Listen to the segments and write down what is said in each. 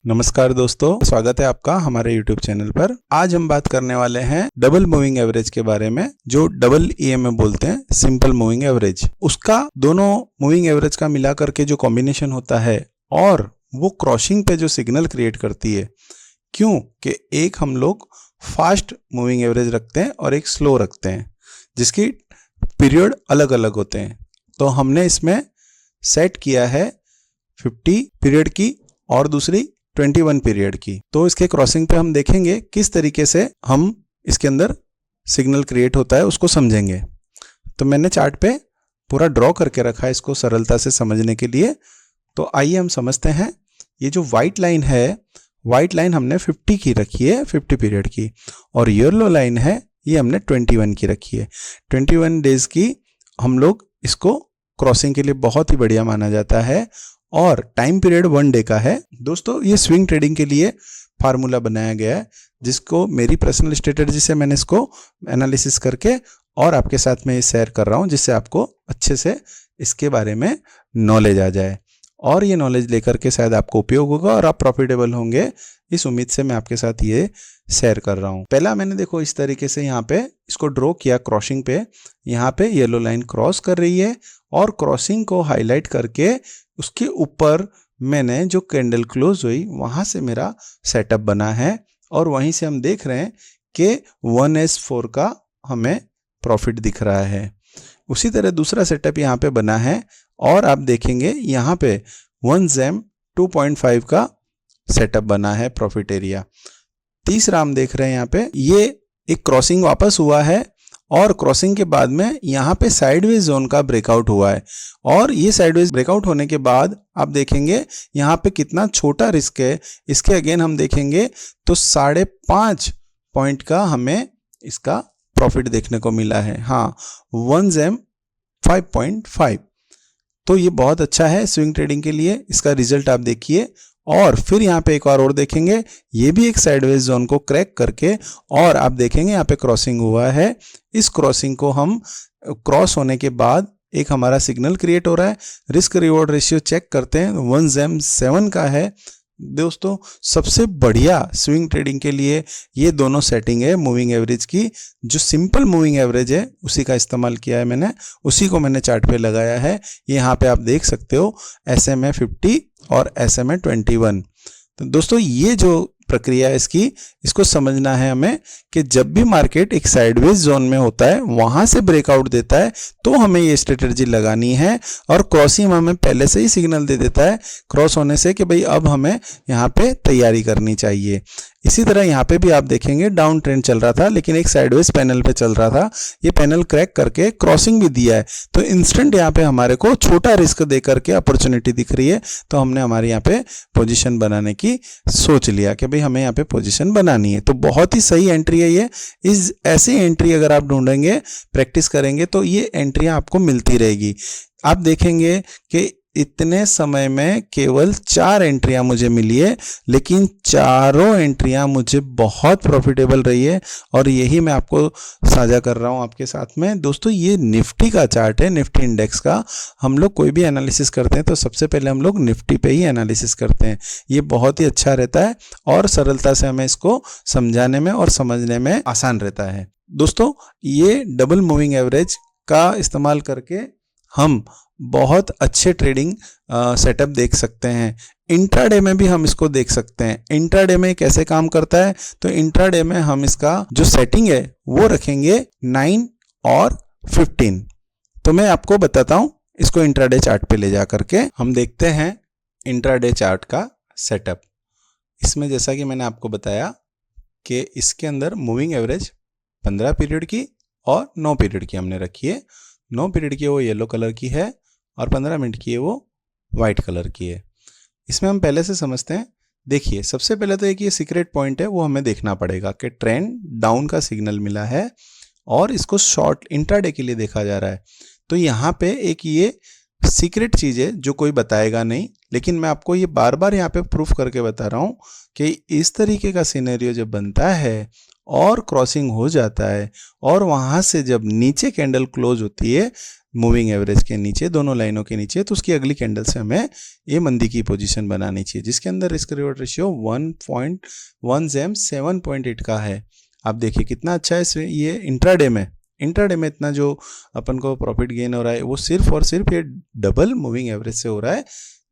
नमस्कार दोस्तों, स्वागत है आपका हमारे YouTube चैनल पर। आज हम बात करने वाले हैं डबल मूविंग एवरेज के बारे में, जो डबल EMA बोलते हैं, सिंपल मूविंग एवरेज। उसका दोनों मूविंग एवरेज का मिला करके जो कॉम्बिनेशन होता है और वो क्रॉसिंग पे जो सिग्नल क्रिएट करती है। क्यों कि एक हम लोग फास्ट मूविंग एवरेज रखते हैं और एक स्लो रखते हैं, जिसकी पीरियड अलग अलग होते हैं। तो हमने इसमें सेट किया है 50 पीरियड की और दूसरी 21 पीरियड की। तो इसके क्रॉसिंग पे हम देखेंगे किस तरीके से हम इसके अंदर सिग्नल क्रिएट होता है, उसको समझेंगे। तो मैंने चार्ट पे पूरा ड्रॉ करके रखा है इसको सरलता से समझने के लिए। तो आइए हम समझते हैं। ये जो वाइट लाइन है, वाइट लाइन हमने 50 की रखी है, 50 पीरियड की, और येलो लाइन है ये हमने 21 की रखी है। 21 डेज की हम लोग इसको क्रॉसिंग के लिए बहुत ही बढ़िया माना जाता है और टाइम पीरियड 1 डे का है। दोस्तों, ये स्विंग ट्रेडिंग के लिए फार्मूला बनाया गया है, जिसको मेरी पर्सनल स्ट्रेटजी से मैंने इसको एनालिसिस करके और आपके साथ में ये शेयर कर रहा हूँ, जिससे आपको अच्छे से इसके बारे में नॉलेज आ जाए और ये नॉलेज लेकर के शायद आपको उपयोग होगा और आप प्रॉफिटेबल होंगे। इस उम्मीद से मैं आपके साथ ये शेयर कर रहा हूँ। पहला मैंने देखो इस तरीके से यहाँ पे इसको ड्रॉ किया क्रॉसिंग पे। यहाँ पे येलो लाइन क्रॉस कर रही है और क्रॉसिंग को हाईलाइट करके उसके ऊपर मैंने जो कैंडल क्लोज हुई वहां से मेरा सेटअप बना है और वहीं से हम देख रहे हैं कि 1S4 का हमें प्रॉफिट दिख रहा है। उसी तरह दूसरा सेटअप यहाँ पे बना है और आप देखेंगे यहाँ पे 1ZEM 2.5 का सेटअप बना है प्रॉफिट एरिया। तीसरा हम देख रहे हैं यहाँ पे ये एक क्रॉसिंग वापस हुआ है और क्रॉसिंग के बाद में यहाँ पे साइडवेज जोन का ब्रेकआउट हुआ है और ये साइडवेज ब्रेकआउट होने के बाद आप देखेंगे यहाँ पे कितना छोटा रिस्क है। इसके अगेन हम देखेंगे तो 5.5 पॉइंट का हमें इसका प्रॉफिट देखने को मिला है। हाँ, 1ZEM 5.5। तो ये बहुत अच्छा है स्विंग ट्रेडिंग के लिए। इसका रिजल्ट आप देखिए और फिर यहाँ पे एक और देखेंगे, ये भी एक साइडवेज जोन को क्रैक करके और आप देखेंगे यहाँ पे क्रॉसिंग हुआ है। इस क्रॉसिंग को हम क्रॉस होने के बाद एक हमारा सिग्नल क्रिएट हो रहा है। रिस्क रिवॉर्ड रेशियो चेक करते हैं, 1ZEM 7 का है। दोस्तों, सबसे बढ़िया स्विंग ट्रेडिंग के लिए ये दोनों सेटिंग है मूविंग एवरेज की। जो सिंपल मूविंग एवरेज है उसी का इस्तेमाल किया है मैंने, उसी को मैंने चार्ट पे लगाया है। ये यहाँ पे आप देख सकते हो SMA 50 और SMA 21। तो दोस्तों, ये जो प्रक्रिया है इसको समझना है हमें कि जब भी मार्केट एक साइडवेज जोन में होता है, वहां से ब्रेकआउट देता है, तो हमें ये स्ट्रेटजी लगानी है और क्रॉसिंग हमें पहले से ही सिग्नल दे देता है क्रॉस होने से कि भाई अब हमें यहाँ पे तैयारी करनी चाहिए। इसी तरह यहाँ पे भी आप देखेंगे डाउन ट्रेंड चल रहा था, लेकिन एक साइडवेज पैनल पे चल रहा था। ये पैनल क्रैक करके क्रॉसिंग भी दिया है, तो इंस्टेंट यहाँ पे हमारे को छोटा रिस्क दे करके अपॉर्चुनिटी दिख रही है। तो हमने हमारे यहाँ पे पोजीशन बनाने की सोच लिया कि भाई हमें यहाँ पे पोजीशन बनानी है। तो बहुत ही सही एंट्री है ये। इस ऐसी एंट्री अगर आप ढूंढेंगे, प्रैक्टिस करेंगे, तो ये एंट्रियाँ आपको मिलती रहेगी। आप देखेंगे कि इतने समय में केवल 4 एंट्रियां मुझे मिली है, लेकिन चारों एंट्रियां मुझे बहुत प्रॉफिटेबल रही है और यही मैं आपको साझा कर रहा हूं आपके साथ में। दोस्तों, ये निफ्टी का चार्ट है, निफ्टी इंडेक्स का। हम लोग कोई भी एनालिसिस करते हैं तो सबसे पहले हम लोग निफ्टी पे ही एनालिसिस करते हैं। ये बहुत ही अच्छा रहता है और सरलता से हमें इसको समझाने में और समझने में आसान रहता है। दोस्तों, ये डबल मूविंग एवरेज का इस्तेमाल करके हम बहुत अच्छे ट्रेडिंग सेटअप देख सकते हैं। इंट्राडे में भी हम इसको देख सकते हैं। इंट्राडे में कैसे काम करता है, तो इंट्राडे में हम इसका जो सेटिंग है वो रखेंगे 9 और 15। तो मैं आपको बताता हूं, इसको इंट्राडे चार्ट पे ले जा करके हम देखते हैं इंट्राडे चार्ट का सेटअप। इसमें जैसा कि मैंने आपको बताया कि इसके अंदर मूविंग एवरेज 15 पीरियड की और 9 पीरियड की हमने रखी है। 9 पीरियड की वो येलो कलर की है और 15 मिनट की है वो वाइट कलर की है। इसमें हम पहले से समझते हैं। देखिए, सबसे पहले तो एक ये सीक्रेट पॉइंट है, वो हमें देखना पड़ेगा कि ट्रेंड डाउन का सिग्नल मिला है और इसको शॉर्ट इंट्राडे के लिए देखा जा रहा है। तो यहाँ पे एक ये सीक्रेट चीज़ है जो कोई बताएगा नहीं, लेकिन मैं आपको ये बार बार यहाँ पे प्रूफ करके बता रहा हूँ कि इस तरीके का सिनेरियो जब बनता है और क्रॉसिंग हो जाता है और वहाँ से जब नीचे कैंडल क्लोज होती है, मूविंग एवरेज के नीचे, दोनों लाइनों के नीचे, तो उसकी अगली कैंडल से हमें ये मंदी की पोजीशन बनानी चाहिए, जिसके अंदर रिस्क रिवॉर्ड रेशियो 1.1 का है। आप देखिए कितना अच्छा है ये इंट्राडे में इतना जो अपन को प्रॉफिट गेन हो रहा है वो सिर्फ और सिर्फ ये डबल मूविंग एवरेज से हो रहा है,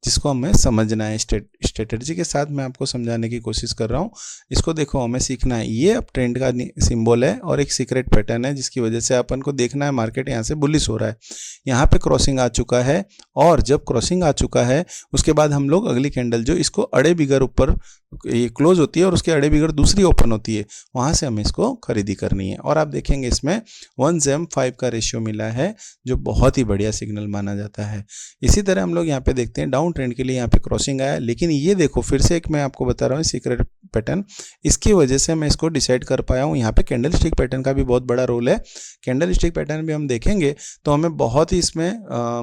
जिसको हमें समझना है। स्ट्रेटजी के साथ मैं आपको समझाने की कोशिश कर रहा हूँ। इसको देखो, हमें सीखना है। ये अब ट्रेंड का सिंबल है और एक सीक्रेट पैटर्न है, जिसकी वजह से अपन को देखना है मार्केट यहाँ से बुलिश हो रहा है। यहाँ पे क्रॉसिंग आ चुका है, और जब क्रॉसिंग आ चुका है उसके बाद हम लोग अगली कैंडल जो इसको अड़े बिगर ऊपर ये क्लोज होती है और उसके अड़े बिगर दूसरी ओपन होती है, वहाँ से हमें इसको खरीदी करनी है। और आप देखेंगे इसमें 1:5 का रेशियो मिला है, जो बहुत ही बढ़िया सिग्नल माना जाता है। इसी तरह हम लोग यहाँ पे देखते हैं डाउन ट्रेंड के लिए यहाँ पे क्रॉसिंग आया, लेकिन ये देखो फिर से एक मैं आपको बता रहा हूँ सीक्रेट पैटर्न, इसकी वजह से मैं इसको डिसाइड कर पाया हूँ। यहाँ पे कैंडल स्टिक पैटर्न का भी बहुत बड़ा रोल है। कैंडल स्टिक पैटर्न भी हम देखेंगे तो हमें बहुत ही इसमें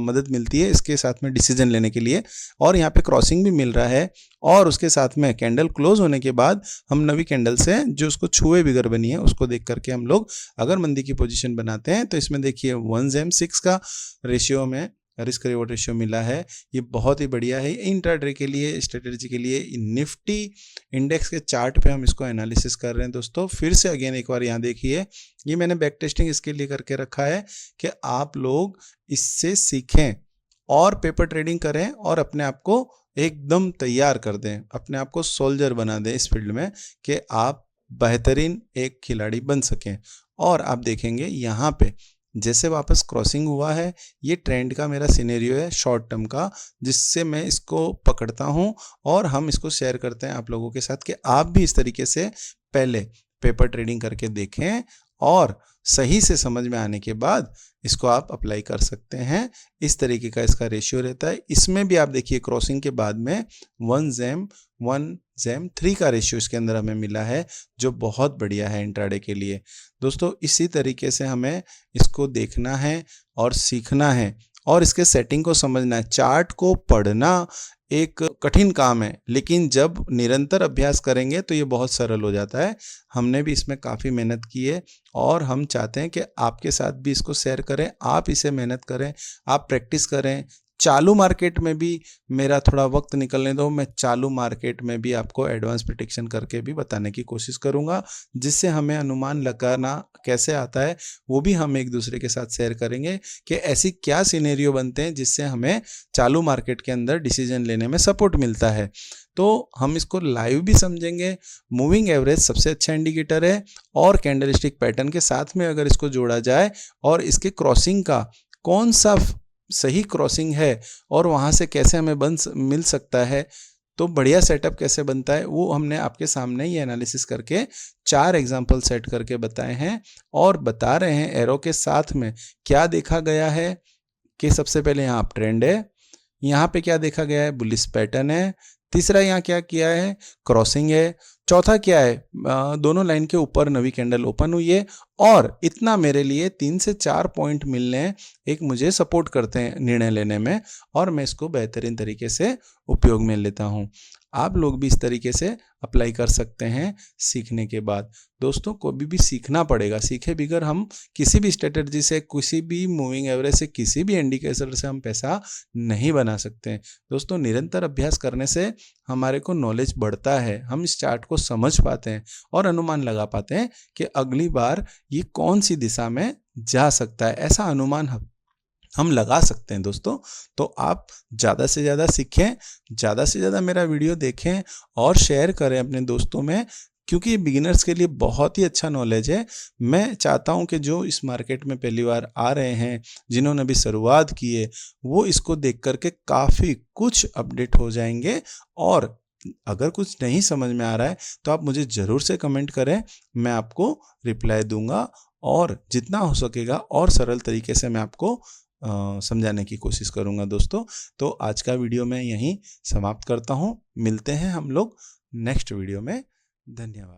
मदद मिलती है इसके साथ में डिसीजन लेने के लिए। और यहाँ पे क्रॉसिंग भी मिल रहा है, और उसके साथ में कैंडल क्लोज होने के बाद हम नवी कैंडल से जो उसको छुए बिगर बनी है उसको देख करके हम लोग अगर मंदी की पोजीशन बनाते हैं, तो इसमें देखिए 1:6 का रेशियो में रिस्क रिवॉर्ड रेशियो मिला है। ये बहुत ही बढ़िया है इंट्राडे के लिए, स्ट्रेटेजी के लिए। निफ्टी इंडेक्स के चार्ट पे हम इसको एनालिसिस कर रहे हैं दोस्तों। फिर से अगेन एक बार यहाँ देखिए, ये मैंने बैक टेस्टिंग इसके लिए करके रखा है कि आप लोग इससे सीखें और पेपर ट्रेडिंग करें और अपने आप को एकदम तैयार कर दें, अपने आप को सोल्जर बना दें इस फील्ड में, कि आप बेहतरीन एक खिलाड़ी बन सकें। और आप देखेंगे यहाँ पे जैसे वापस क्रॉसिंग हुआ है, ये ट्रेंड का मेरा सिनेरियो है शॉर्ट टर्म का, जिससे मैं इसको पकड़ता हूँ और हम इसको शेयर करते हैं आप लोगों के साथ कि आप भी इस तरीके से पहले पेपर ट्रेडिंग करके देखें और सही से समझ में आने के बाद इसको आप अप्लाई कर सकते हैं। इस तरीके का इसका रेशियो रहता है। इसमें भी आप देखिए क्रॉसिंग के बाद में 1:3 का रेशियो इसके अंदर हमें मिला है, जो बहुत बढ़िया है इंट्राडे के लिए। दोस्तों इसी तरीके से हमें इसको देखना है और सीखना है और इसके सेटिंग को समझना है। चार्ट को पढ़ना एक कठिन काम है, लेकिन जब निरंतर अभ्यास करेंगे तो ये बहुत सरल हो जाता है। हमने भी इसमें काफ़ी मेहनत की है और हम चाहते हैं कि आपके साथ भी इसको शेयर करें, आप इसे मेहनत करें, आप प्रैक्टिस करें। चालू मार्केट में भी मेरा थोड़ा वक्त निकलने दो, मैं चालू मार्केट में भी आपको एडवांस प्रेडिक्शन करके भी बताने की कोशिश करूंगा, जिससे हमें अनुमान लगाना कैसे आता है वो भी हम एक दूसरे के साथ शेयर करेंगे कि ऐसी क्या सिनेरियो बनते हैं जिससे हमें चालू मार्केट के अंदर डिसीजन लेने में सपोर्ट मिलता है। तो हम इसको लाइव भी समझेंगे। मूविंग एवरेज सबसे अच्छा इंडिकेटर है, और कैंडल स्टिक पैटर्न के साथ में अगर इसको जोड़ा जाए और इसके क्रॉसिंग का कौन सा सही क्रॉसिंग है और वहाँ से कैसे हमें मिल सकता है, तो बढ़िया सेटअप कैसे बनता है, वो हमने आपके सामने ये एनालिसिस करके 4 एग्जाम्पल सेट करके बताए हैं और बता रहे हैं एरो के साथ में क्या देखा गया है कि सबसे पहले यहाँ अप ट्रेंड है, यहाँ पे क्या देखा गया है, बुलिश पैटर्न है, तीसरा यहाँ क्या किया है, क्रॉसिंग है, चौथा क्या है, दोनों लाइन के ऊपर नवी कैंडल ओपन हुई है। और इतना मेरे लिए 3 से 4 पॉइंट मिलने एक मुझे सपोर्ट करते हैं निर्णय लेने में, और मैं इसको बेहतरीन तरीके से उपयोग में लेता हूँ। आप लोग भी इस तरीके से अप्लाई कर सकते हैं सीखने के बाद। दोस्तों को भी सीखना पड़ेगा, सीखे बिगर हम किसी भी स्ट्रेटजी से, किसी भी मूविंग एवरेज से, किसी भी इंडिकेटर से हम पैसा नहीं बना सकते हैं। दोस्तों निरंतर अभ्यास करने से हमारे को नॉलेज बढ़ता है, हम इस चार्ट को समझ पाते हैं और अनुमान लगा पाते हैं कि अगली बार ये कौन सी दिशा में जा सकता है, ऐसा अनुमान हम लगा सकते हैं दोस्तों। तो आप ज़्यादा से ज़्यादा सीखें, ज़्यादा से ज़्यादा मेरा वीडियो देखें और शेयर करें अपने दोस्तों में, क्योंकि बिगिनर्स के लिए बहुत ही अच्छा नॉलेज है। मैं चाहता हूं कि जो इस मार्केट में पहली बार आ रहे हैं, जिन्होंने अभी शुरुआत की है, वो इसको देख करके काफ़ी कुछ अपडेट हो जाएंगे। और अगर कुछ नहीं समझ में आ रहा है तो आप मुझे ज़रूर से कमेंट करें, मैं आपको रिप्लाई दूंगा और जितना हो सकेगा और सरल तरीके से मैं आपको समझाने की कोशिश करूंगा दोस्तों। तो आज का वीडियो मैं यहीं समाप्त करता हूं, मिलते हैं हम लोग नेक्स्ट वीडियो में। धन्यवाद।